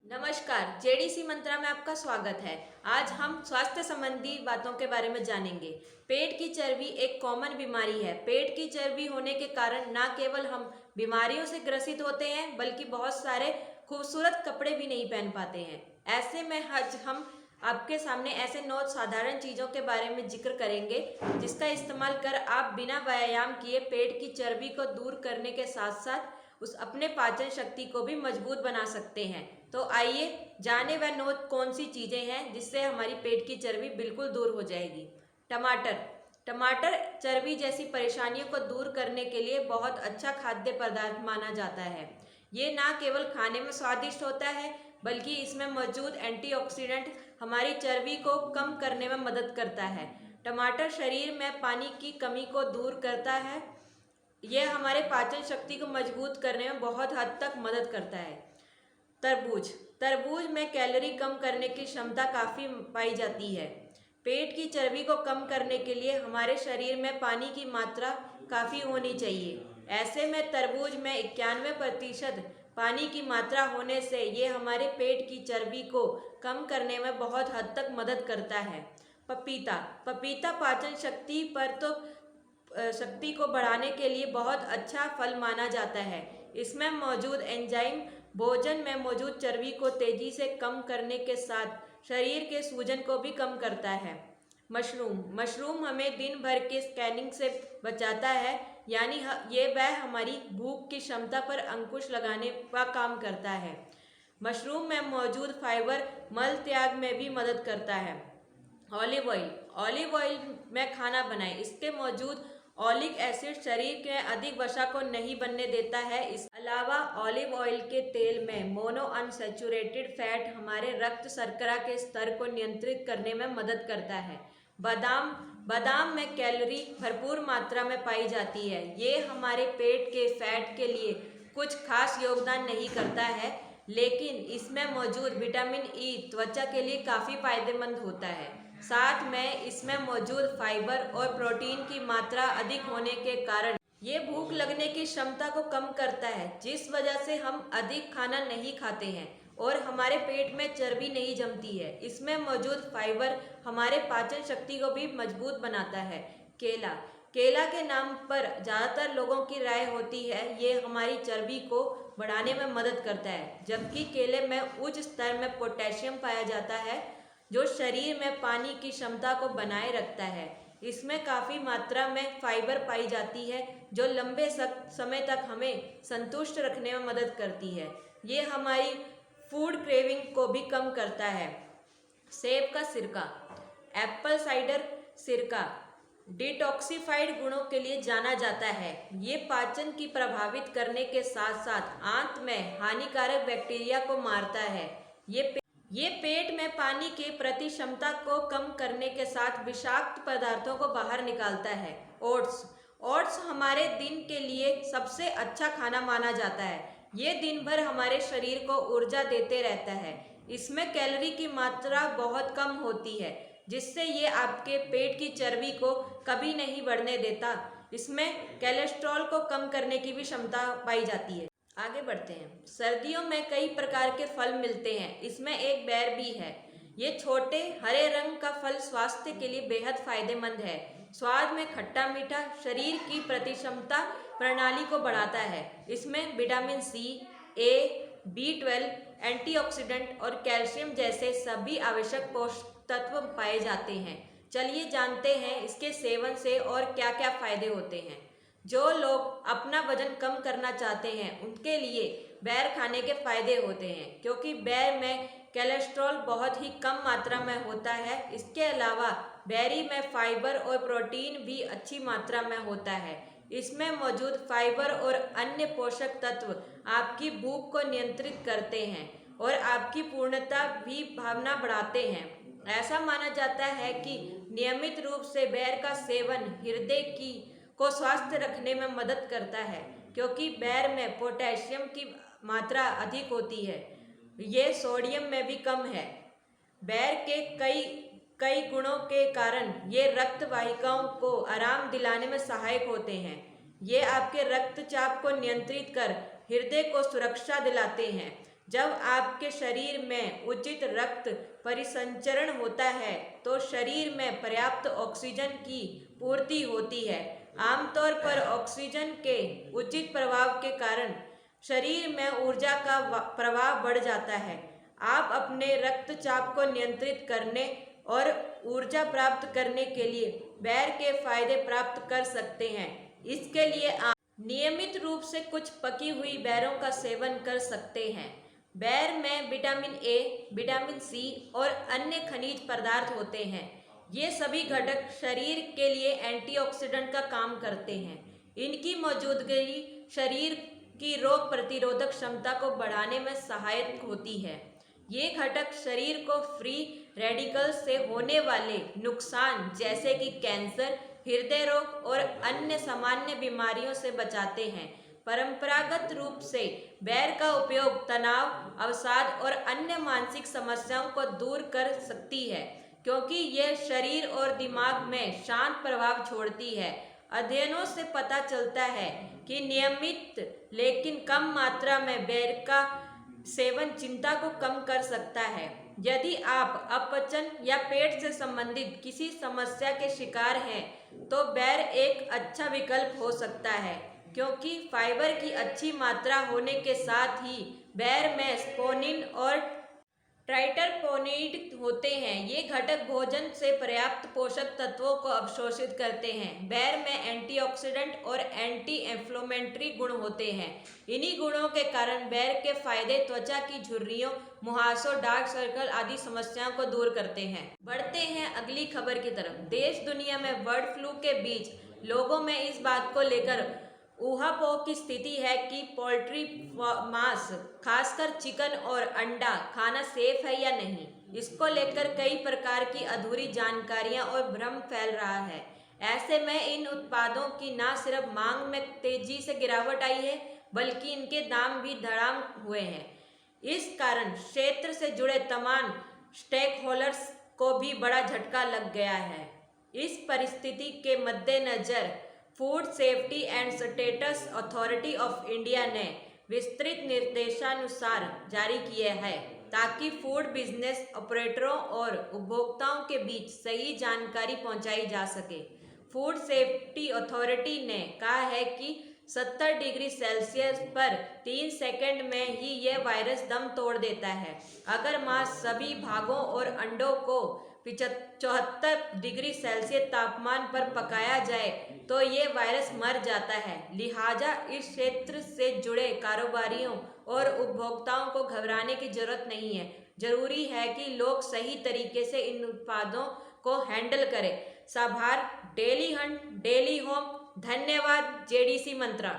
नमस्कार, जेडीसी मंत्रा में आपका स्वागत है। आज हम स्वास्थ्य संबंधी बातों के बारे में जानेंगे। पेट की चर्बी एक कॉमन बीमारी है। पेट की चर्बी होने के कारण न केवल हम बीमारियों से ग्रसित होते हैं, बल्कि बहुत सारे खूबसूरत कपड़े भी नहीं पहन पाते हैं। ऐसे में आज हम आपके सामने ऐसे 9 साधारण चीज़ों के बारे में जिक्र करेंगे, जिसका इस्तेमाल कर आप बिना व्यायाम किए पेट की चर्बी को दूर करने के साथ साथ उस अपने पाचन शक्ति को भी मजबूत बना सकते हैं। तो आइए जाने वह 9 कौन सी चीज़ें हैं जिससे हमारी पेट की चर्बी बिल्कुल दूर हो जाएगी। टमाटर। टमाटर चर्बी जैसी परेशानियों को दूर करने के लिए बहुत अच्छा खाद्य पदार्थ माना जाता है। ये ना केवल खाने में स्वादिष्ट होता है, बल्कि इसमें मौजूद एंटीऑक्सीडेंट हमारी चर्बी को कम करने में मदद करता है। टमाटर शरीर में पानी की कमी को दूर करता है। यह हमारे पाचन शक्ति को मजबूत करने में बहुत हद तक मदद करता है। तरबूज। तरबूज में कैलोरी कम करने की क्षमता काफ़ी पाई जाती है। पेट की चर्बी को कम करने के लिए हमारे शरीर में पानी की मात्रा काफ़ी होनी चाहिए। ऐसे में तरबूज में 91% पानी की मात्रा होने से ये हमारे पेट की चर्बी को कम करने में बहुत हद तक मदद करता है। पपीता। पपीता पाचन शक्ति पर तो शक्ति को बढ़ाने के लिए बहुत अच्छा फल माना जाता है। इसमें मौजूद एंजाइम भोजन में मौजूद चर्बी को तेजी से कम करने के साथ शरीर के सूजन को भी कम करता है। मशरूम। मशरूम हमें दिन भर के स्कैनिंग से बचाता है, यानी ये वह हमारी भूख की क्षमता पर अंकुश लगाने का काम करता है। मशरूम में मौजूद फाइबर मल त्याग में भी मदद करता है। Olive oil. ऑलिव ऑयल में खाना बनाएं। इसके मौजूद ऑलिक एसिड शरीर के अधिक वसा को नहीं बनने देता है। इस अलावा ऑलिव ऑयल के तेल में मोनो अनसैचुरेटेड फैट हमारे रक्त शर्करा के स्तर को नियंत्रित करने में मदद करता है। बादाम। बादाम में कैलोरी भरपूर मात्रा में पाई जाती है। ये हमारे पेट के फैट के लिए कुछ खास योगदान नहीं करता है, लेकिन इसमें मौजूद विटामिन ई त्वचा के लिए काफ़ी फायदेमंद होता है। साथ में इसमें मौजूद फाइबर और प्रोटीन की मात्रा अधिक होने के कारण ये भूख लगने की क्षमता को कम करता है, जिस वजह से हम अधिक खाना नहीं खाते हैं और हमारे पेट में चर्बी नहीं जमती है। इसमें मौजूद फाइबर हमारे पाचन शक्ति को भी मजबूत बनाता है। केला। केला के नाम पर ज़्यादातर लोगों की राय होती है ये हमारी चर्बी को बढ़ाने में मदद करता है, जबकि केले में उच्च स्तर में पोटेशियम पाया जाता है, जो शरीर में पानी की क्षमता को बनाए रखता है। इसमें काफ़ी मात्रा में फाइबर पाई जाती है, जो लंबे समय तक हमें संतुष्ट रखने में मदद करती है। ये हमारी फूड क्रेविंग को भी कम करता है। सेब का सिरका। एप्पल साइडर सिरका डिटॉक्सिफाइड गुणों के लिए जाना जाता है। ये पाचन की प्रभावित करने के साथ साथ आंत में हानिकारक बैक्टीरिया को मारता है। ये पेट में पानी के प्रति क्षमता को कम करने के साथ विषाक्त पदार्थों को बाहर निकालता है। ओट्स। ओट्स हमारे दिन के लिए सबसे अच्छा खाना माना जाता है। ये दिन भर हमारे शरीर को ऊर्जा देते रहता है। इसमें कैलोरी की मात्रा बहुत कम होती है, जिससे ये आपके पेट की चर्बी को कभी नहीं बढ़ने देता। इसमें कोलेस्ट्रॉल को कम करने की भी क्षमता पाई जाती है। आगे बढ़ते हैं। सर्दियों में कई प्रकार के फल मिलते हैं। इसमें एक बेर भी है। ये छोटे हरे रंग का फल स्वास्थ्य के लिए बेहद फायदेमंद है। स्वाद में खट्टा मीठा, शरीर की प्रतिक्षमता प्रणाली को बढ़ाता है। इसमें विटामिन सी, ए, B12, एंटीऑक्सीडेंट और कैल्शियम जैसे सभी आवश्यक पोषक तत्व पाए जाते हैं। चलिए जानते हैं इसके सेवन से और क्या क्या फायदे होते हैं। जो लोग अपना वजन कम करना चाहते हैं उनके लिए बेर खाने के फायदे होते हैं, क्योंकि बेर में कोलेस्ट्रॉल बहुत ही कम मात्रा में होता है। इसके अलावा बेरी में फाइबर और प्रोटीन भी अच्छी मात्रा में होता है। इसमें मौजूद फाइबर और अन्य पोषक तत्व आपकी भूख को नियंत्रित करते हैं और आपकी पूर्णता भी भावना बढ़ाते हैं। ऐसा माना जाता है कि नियमित रूप से बेर का सेवन हृदय की को स्वस्थ रखने में मदद करता है, क्योंकि बेर में पोटेशियम की मात्रा अधिक होती है। ये सोडियम में भी कम है। बेर के कई कई गुणों के कारण ये रक्त वाहिकाओं को आराम दिलाने में सहायक होते हैं। ये आपके रक्तचाप को नियंत्रित कर हृदय को सुरक्षा दिलाते हैं, जब आपके शरीर में उचित रक्त परिसंचरण होता है तो शरीर में पर्याप्त ऑक्सीजन की पूर्ति होती है। आमतौर पर ऑक्सीजन के उचित प्रभाव के कारण शरीर में ऊर्जा का प्रवाह बढ़ जाता है। आप अपने रक्तचाप को नियंत्रित करने और ऊर्जा प्राप्त करने के लिए बेर के फायदे प्राप्त कर सकते हैं। इसके लिए आप नियमित रूप से कुछ पकी हुई बेरों का सेवन कर सकते हैं। बेर में विटामिन ए, विटामिन सी और अन्य खनिज पदार्थ होते हैं। ये सभी घटक शरीर के लिए एंटीऑक्सीडेंट का काम करते हैं। इनकी मौजूदगी शरीर की रोग प्रतिरोधक क्षमता को बढ़ाने में सहायक होती है। ये घटक शरीर को फ्री रेडिकल्स से होने वाले नुकसान जैसे कि कैंसर, हृदय रोग और अन्य सामान्य बीमारियों से बचाते हैं। परंपरागत रूप से बेर का उपयोग तनाव, अवसाद और अन्य मानसिक समस्याओं को दूर कर सकती है क्योंकि यह शरीर और दिमाग में शांत प्रभाव छोड़ती है। अध्ययनों से पता चलता है कि नियमित लेकिन कम मात्रा में बेर का सेवन चिंता को कम कर सकता है। यदि आप अपचन या पेट से संबंधित किसी समस्या के शिकार हैं तो बेर एक अच्छा विकल्प हो सकता है क्योंकि फाइबर की अच्छी मात्रा होने के साथ ही बेर में स्पोनिन और ट्राइटरपोनिड होते हैं। ये घटक भोजन से पर्याप्त पोषक तत्वों को अवशोषित करते हैं। बेर में एंटीऑक्सीडेंट और एंटी इंफ्लेमेटरी गुण होते हैं। इन्हीं गुणों के कारण बेर के फायदे त्वचा की झुर्रियों, मुहासों, डार्क सर्कल आदि समस्याओं को दूर करते हैं। बढ़ते हैं अगली खबर की तरफ। देश दुनिया में बर्ड फ्लू के बीच लोगों में इस बात को लेकर ऊहापोह की स्थिति है कि पोल्ट्री मांस, खासकर चिकन और अंडा खाना सेफ है या नहीं। इसको लेकर कई प्रकार की अधूरी जानकारियां और भ्रम फैल रहा है। ऐसे में इन उत्पादों की न सिर्फ मांग में तेजी से गिरावट आई है बल्कि इनके दाम भी धड़ाम हुए हैं। इस कारण क्षेत्र से जुड़े तमाम स्टेक होल्डर्स को भी बड़ा झटका लग गया है। इस परिस्थिति के मद्देनजर food safety and status authority of India ने विस्तृत निर्देशानुसार जारी किए हैं ताकि फूड बिजनेस ऑपरेटरों और उपभोक्ताओं के बीच सही जानकारी पहुंचाई जा सके। फूड सेफ्टी अथॉरिटी ने कहा है कि 70 डिग्री सेल्सियस पर 3 सेकंड में ही यह वायरस दम तोड़ देता है। अगर मांस सभी भागों और अंडों को 74 डिग्री सेल्सियस तापमान पर पकाया जाए तो ये वायरस मर जाता है। लिहाजा इस क्षेत्र से जुड़े कारोबारियों और उपभोक्ताओं को घबराने की जरूरत नहीं है। जरूरी है कि लोग सही तरीके से इन उत्पादों को हैंडल करें। साभार, डेली हंट, डेली होम। धन्यवाद। जेडीसी मंत्रा।